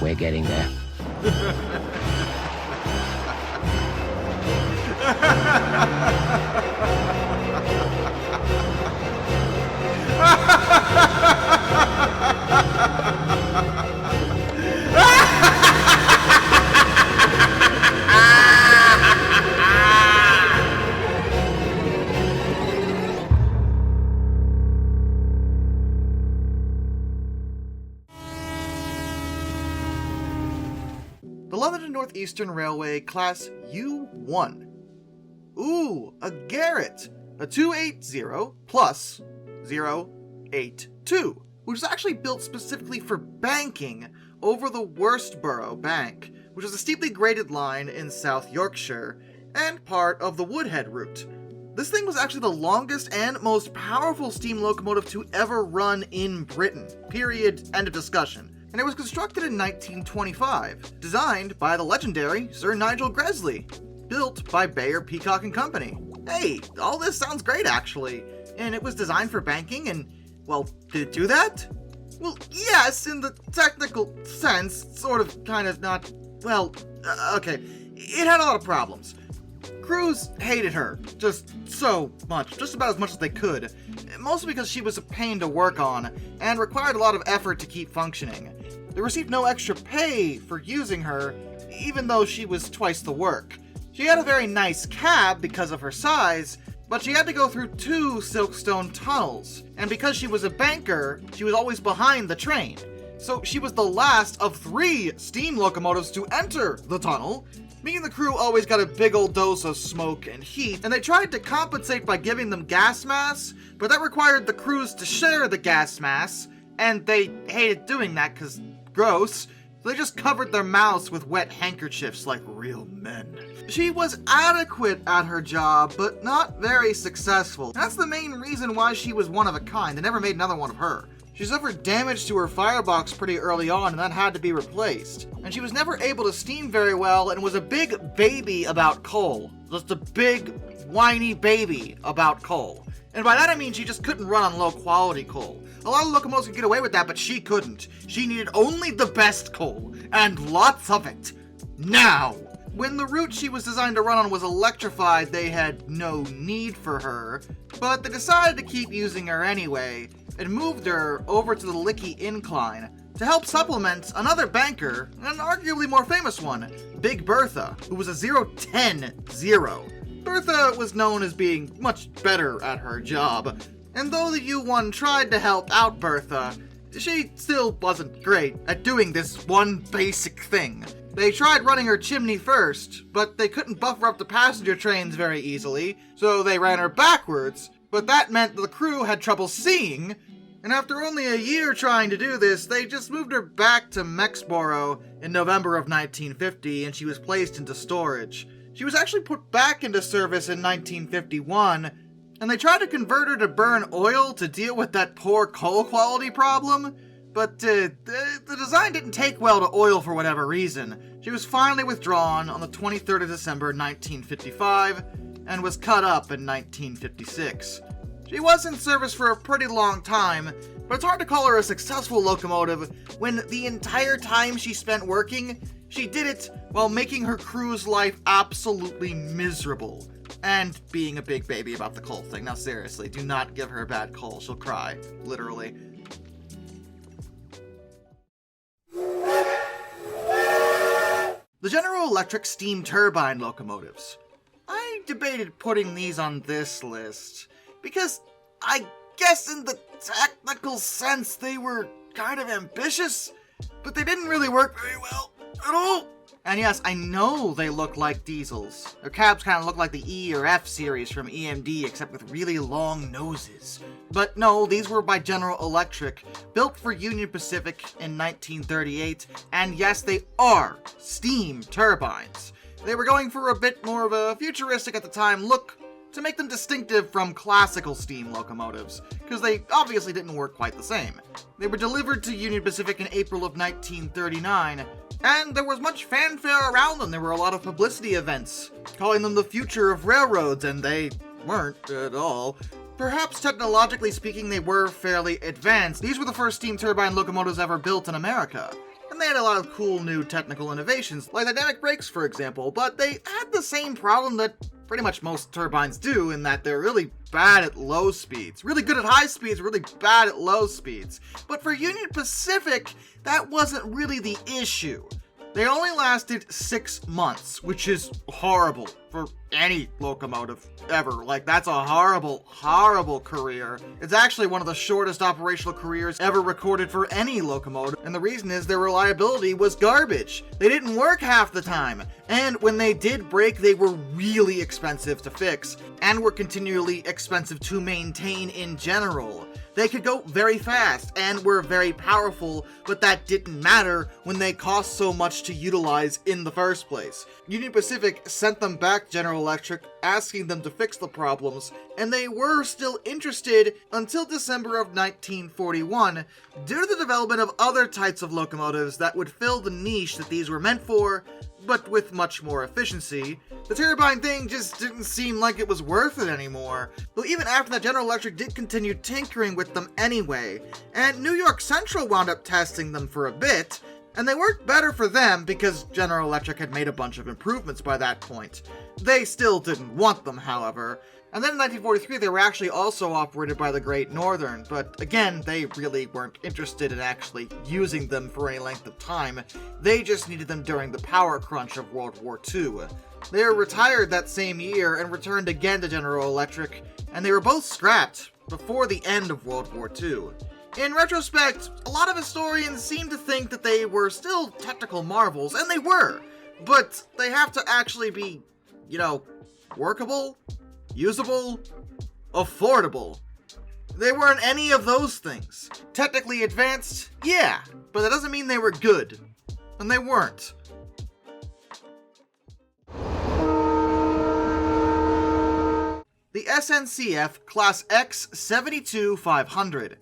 We're getting there. The London and North Eastern Railway Class U1. Ooh, a Garratt, a 280 plus 082, which was actually built specifically for banking over the Worsborough Bank, which is a steeply graded line in South Yorkshire and part of the Woodhead Route. This thing was actually the longest and most powerful steam locomotive to ever run in Britain. Period. End of discussion. And it was constructed in 1925, designed by the legendary Sir Nigel Gresley, built by Bayer, Peacock and Company. Hey, all this sounds great actually, and it was designed for banking and, well, did it do that? Well, yes, in the technical sense, sort of, kind of, not, well, okay, it had a lot of problems. Crews hated her, just so much, just about as much as they could, mostly because she was a pain to work on, and required a lot of effort to keep functioning. They received no extra pay for using her, even though she was twice the work. She had a very nice cab because of her size, but she had to go through 2 silkstone tunnels, and because she was a banker, she was always behind the train. So she was the last of 3 steam locomotives to enter the tunnel, meaning the crew always got a big old dose of smoke and heat, and they tried to compensate by giving them gas masks, but that required the crews to share the gas masks, and they hated doing that because gross, so they just covered their mouths with wet handkerchiefs like real men. She was adequate at her job, but not very successful. That's the main reason why she was one of a kind. They never made another one of her. She suffered damage to her firebox pretty early on, and that had to be replaced. And she was never able to steam very well, and was a big baby about coal. Just a big, whiny baby about coal. And by that I mean she just couldn't run on low-quality coal. A lot of locomotives could get away with that, but she couldn't. She needed only the best coal, and lots of it. Now! When the route she was designed to run on was electrified, they had no need for her, but they decided to keep using her anyway, and moved her over to the Lickey Incline to help supplement another banker, an arguably more famous one, Big Bertha, who was a 010. Bertha was known as being much better at her job, and though the U1 tried to help out Bertha, she still wasn't great at doing this one basic thing. They tried running her chimney first, but they couldn't buffer up the passenger trains very easily, so they ran her backwards, but that meant the crew had trouble seeing, and after only a year trying to do this, they just moved her back to Mexborough in November of 1950, and she was placed into storage. She was actually put back into service in 1951, and they tried to convert her to burn oil to deal with that poor coal quality problem, but the design didn't take well to oil for whatever reason. She was finally withdrawn on the 23rd of December 1955, and was cut up in 1956. She was in service for a pretty long time, but it's hard to call her a successful locomotive when the entire time she spent working, she did it while making her crew's life absolutely miserable. And being a big baby about the coal thing. Now seriously, do not give her a bad coal. She'll cry. Literally. The General Electric steam turbine locomotives. I debated putting these on this list, because I guess in the technical sense they were kind of ambitious, but they didn't really work very well at all. And yes, I know they look like diesels. Their cabs kind of look like the E or F series from EMD, except with really long noses. But no, these were by General Electric, built for Union Pacific in 1938, and yes, they are steam turbines. They were going for a bit more of a futuristic at the time look to make them distinctive from classical steam locomotives, because they obviously didn't work quite the same. They were delivered to Union Pacific in April of 1939, and there was much fanfare around them. There were a lot of publicity events, calling them the future of railroads, and they weren't at all. Perhaps technologically speaking, they were fairly advanced. These were the first steam turbine locomotives ever built in America. And and they had a lot of cool new technical innovations, like dynamic brakes for example, but they had the same problem that pretty much most turbines do, in that they're really bad at low speeds. Really good at high speeds, really bad at low speeds. But for Union Pacific, that wasn't really the issue. They only lasted 6 months, which is horrible for any locomotive ever. Like, that's a horrible, horrible career. It's actually one of the shortest operational careers ever recorded for any locomotive, and the reason is their reliability was garbage. They didn't work half the time, and when they did break, they were really expensive to fix, and were continually expensive to maintain in general. They could go very fast and were very powerful, but that didn't matter when they cost so much to utilize in the first place. Union Pacific sent them back to General Electric, asking them to fix the problems, and they were still interested until December of 1941, due to the development of other types of locomotives that would fill the niche that these were meant for, but with much more efficiency. The turbine thing just didn't seem like it was worth it anymore. Though even after that, General Electric did continue tinkering with them anyway, and New York Central wound up testing them for a bit, and they worked better for them because General Electric had made a bunch of improvements by that point. They still didn't want them, however. And then in 1943, they were actually also operated by the Great Northern, but again, they really weren't interested in actually using them for any length of time. They just needed them during the power crunch of World War II. They were retired that same year and returned again to General Electric, and they were both scrapped before the end of World War II. In retrospect, a lot of historians seem to think that they were still technical marvels, and they were, but they have to actually be, workable, usable, affordable. They weren't any of those things. Technically advanced, yeah, but that doesn't mean they were good. And they weren't. The SNCF Class X 72-500.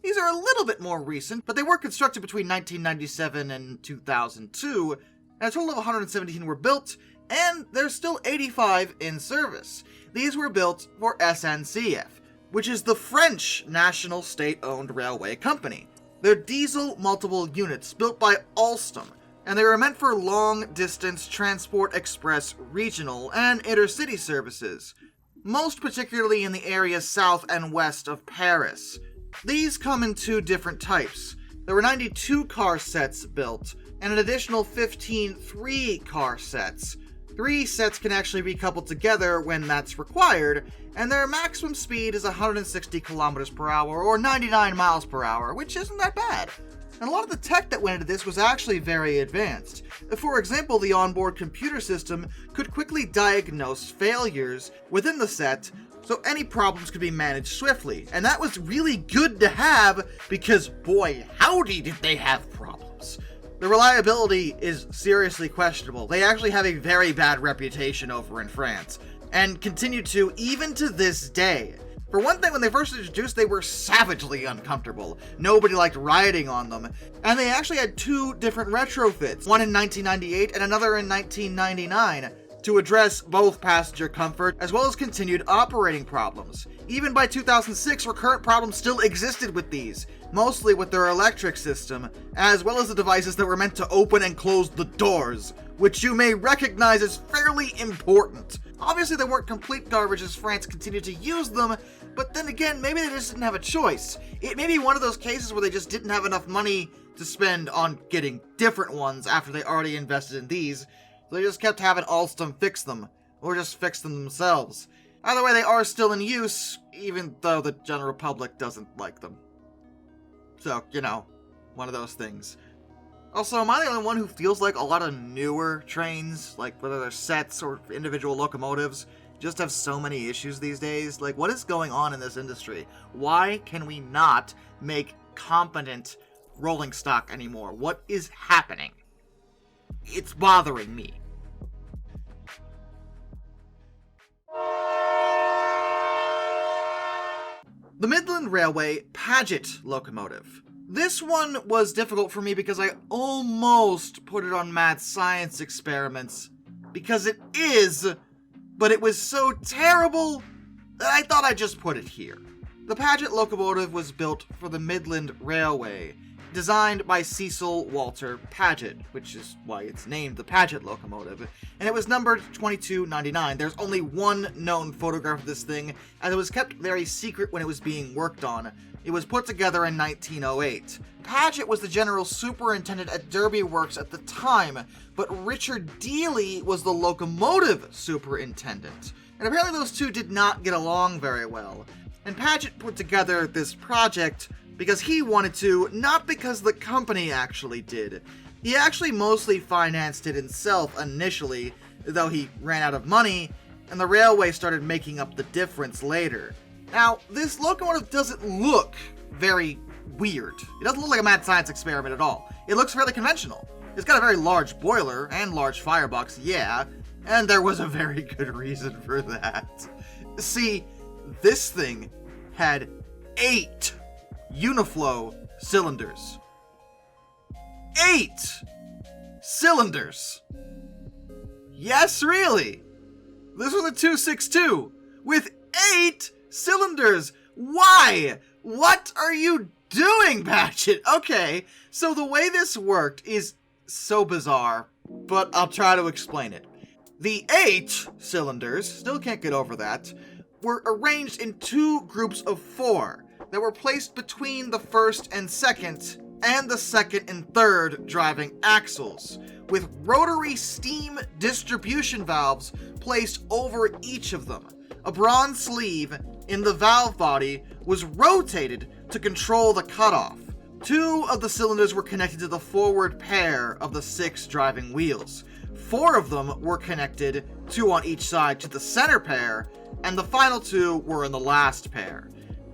These are a little bit more recent, but they were constructed between 1997 and 2002, and a total of 117 were built, and there's still 85 in service. These were built for SNCF, which is the French national state-owned railway company. They're diesel multiple units built by Alstom, and they were meant for long-distance transport express regional and intercity services, most particularly in the areas south and west of Paris. These come in 2 different types. There were 92 car sets built, and an additional 15 3-car sets. 3 sets can actually be coupled together when that's required, and their maximum speed is 160 kilometers per hour or 99 miles per hour, which isn't that bad. And a lot of the tech that went into this was actually very advanced. For example, the onboard computer system could quickly diagnose failures within the set, so any problems could be managed swiftly. And that was really good to have, because boy, howdy did they have problems. The reliability is seriously questionable. They actually have a very bad reputation over in France, and continue to even to this day. For one thing, when they first introduced, they were savagely uncomfortable. Nobody liked riding on them. And they actually had 2 different retrofits, one in 1998 and another in 1999, to address both passenger comfort as well as continued operating problems. Even by 2006, recurrent problems still existed with these, mostly with their electric system, as well as the devices that were meant to open and close the doors, which you may recognize as fairly important. Obviously, they weren't complete garbage as France continued to use them, but then again, maybe they just didn't have a choice. It may be one of those cases where they just didn't have enough money to spend on getting different ones after they already invested in these, so they just kept having Alstom fix them, or just fix them themselves. Either way, they are still in use, even though the general public doesn't like them. So, one of those things. Also, am I the only one who feels like a lot of newer trains, like whether they're sets or individual locomotives, just have so many issues these days? Like, what is going on in this industry? Why can we not make competent rolling stock anymore? What is happening? It's bothering me. The Midland Railway Paget locomotive. This one was difficult for me because I almost put it on mad science experiments, because it is, but it was so terrible that I thought I'd just put it here. The Paget locomotive was built for the Midland Railway. designed by Cecil Walter Paget, which is why it's named the Paget locomotive, and it was numbered 2299. There's only one known photograph of this thing, as it was kept very secret when it was being worked on. It was put together in 1908. Paget was the general superintendent at Derby Works at the time, but Richard Dealey was the locomotive superintendent. And apparently those two did not get along very well. And Paget put together this project because he wanted to, not because the company actually did. He actually mostly financed it himself initially, though he ran out of money, and the railway started making up the difference later. Now, this locomotive doesn't look very weird. It doesn't look like a mad science experiment at all. It looks fairly conventional. It's got a very large boiler and large firebox, yeah, and there was a very good reason for that. See, this thing had 8 Uniflow cylinders. 8 cylinders! Yes, really! This was a 262 with 8 cylinders! Why? What are you doing, Paget? Okay, so the way this worked is so bizarre, but I'll try to explain it. The 8 cylinders, still can't get over that, were arranged in 2 groups of 4 that were placed between the first and second, and the second and third driving axles, with rotary steam distribution valves placed over each of them. A bronze sleeve in the valve body was rotated to control the cutoff. 2 of the cylinders were connected to the forward pair of the 6 driving wheels. 4 of them were connected, 2 on each side, to the center pair, and the final 2 were in the last pair.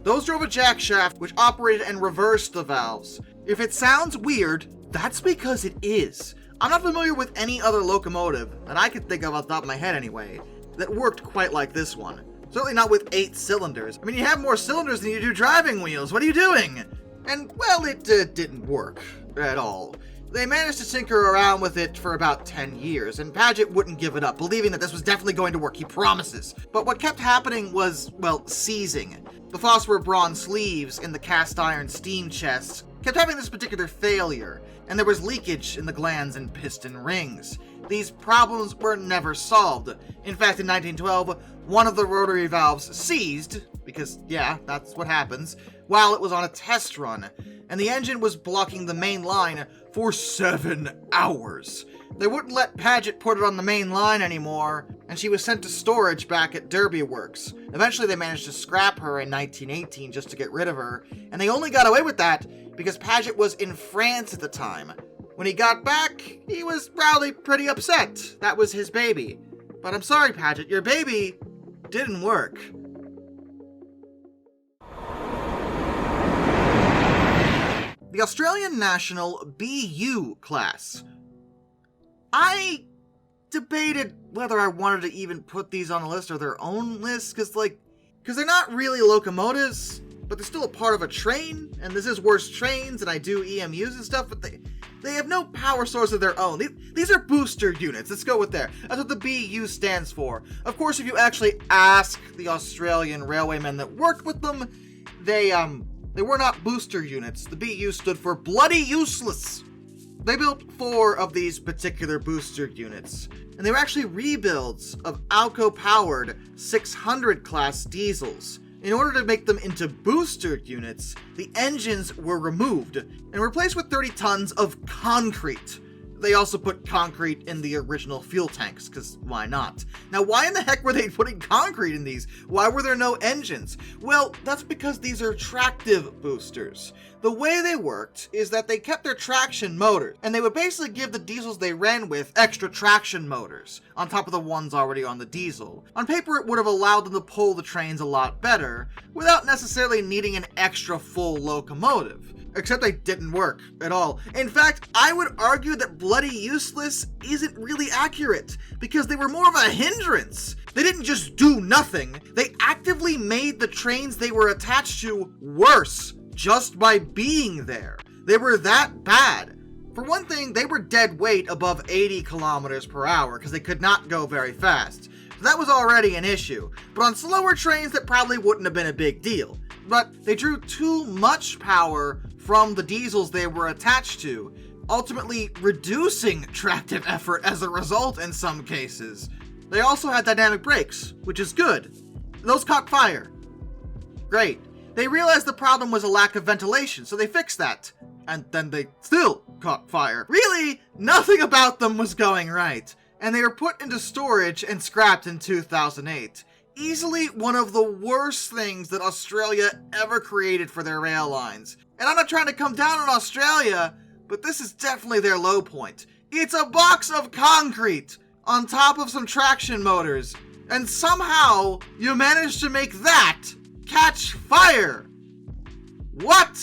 Those drove a jack shaft which operated and reversed the valves. If it sounds weird, that's because it is. I'm not familiar with any other locomotive, that I could think of off the top of my head anyway, that worked quite like this one. Certainly not with 8 cylinders. I mean, you have more cylinders than you do driving wheels. What are you doing? And, well, it didn't work at all. They managed to tinker around with it for about 10 years, and Paget wouldn't give it up, believing that this was definitely going to work, he promises. But what kept happening was, well, seizing. The phosphor bronze sleeves in the cast iron steam chests kept having this particular failure, and there was leakage in the glands and piston rings. These problems were never solved. In fact, in 1912, one of the rotary valves seized, because, yeah, that's what happens, while it was on a test run, and the engine was blocking the main line for 7 hours. They wouldn't let Paget put it on the main line anymore, and she was sent to storage back at Derby Works. Eventually they managed to scrap her in 1918 just to get rid of her, and they only got away with that because Paget was in France at the time. When he got back, he was probably pretty upset. That was his baby. But I'm sorry, Paget, your baby didn't work. The Australian National BU class. I debated whether I wanted to even put these on a list or their own list, because they're not really locomotives, but they're still a part of a train, and this is worse trains, and I do EMUs and stuff, but they have no power source of their own. These are booster units. Let's go with there. That's what the BU stands for. Of course, if you actually ask the Australian railwaymen that worked with them, they were not booster units. The BU stood for bloody useless. They built 4 of these particular booster units, and they were actually rebuilds of Alco-powered 600 class diesels. In order to make them into booster units, the engines were removed and replaced with 30 tons of concrete. They also put concrete in the original fuel tanks, because why not? Now, why in the heck were they putting concrete in these? Why were there no engines? Well, that's because these are tractive boosters. The way they worked is that they kept their traction motors, and they would basically give the diesels they ran with extra traction motors, on top of the ones already on the diesel. On paper, it would have allowed them to pull the trains a lot better, without necessarily needing an extra full locomotive. Except they didn't work at all. In fact, I would argue that bloody useless isn't really accurate, because they were more of a hindrance. They didn't just do nothing. They actively made the trains they were attached to worse, just by being there. They were that bad. For one thing, they were dead weight above 80 kilometers per hour, because they could not go very fast. So that was already an issue. But on slower trains, that probably wouldn't have been a big deal. But they drew too much power from the diesels they were attached to, ultimately reducing tractive effort as a result in some cases. They also had dynamic brakes, which is good. Those caught fire. Great. They realized the problem was a lack of ventilation, so they fixed that. And then they still caught fire. Really, nothing about them was going right. And they were put into storage and scrapped in 2008. Easily one of the worst things that Australia ever created for their rail lines. And I'm not trying to come down on Australia, but this is definitely their low point. It's a box of concrete on top of some traction motors, and somehow you managed to make that catch fire. What?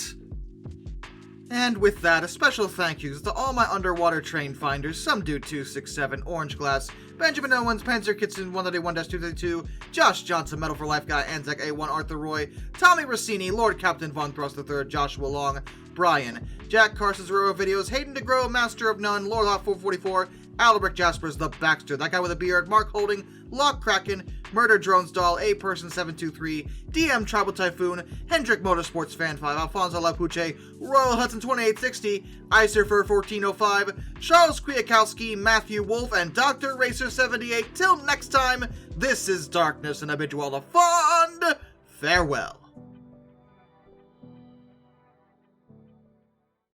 And with that, a special thank yous to all my underwater train finders, Some Dude 267, Orange Glass, Benjamin Owens, Panzer Kitson 131-232, Josh Johnson, Metal for Life Guy, Anzac A1, Arthur Roy, Tommy Rossini, Lord Captain Von Thrust III, Joshua Long, Brian, Jack Carson's Rural Videos, Hayden DeGrow, Master of None, Lord Hawk 444, Albrecht Jaspers, The Baxter, That Guy with a Beard, Mark Holding, Lock Kraken, Murder Drones Doll, A Person 723, DM Tribal Typhoon, Hendrick Motorsports Fan 5, Alfonso Lapuche, Royal Hudson 2860, Isurfer 1405, Charles Kwiatkowski, Matthew Wolf, and Dr. Racer 78. Till next time, this is Darkness, and I bid you all a fond farewell.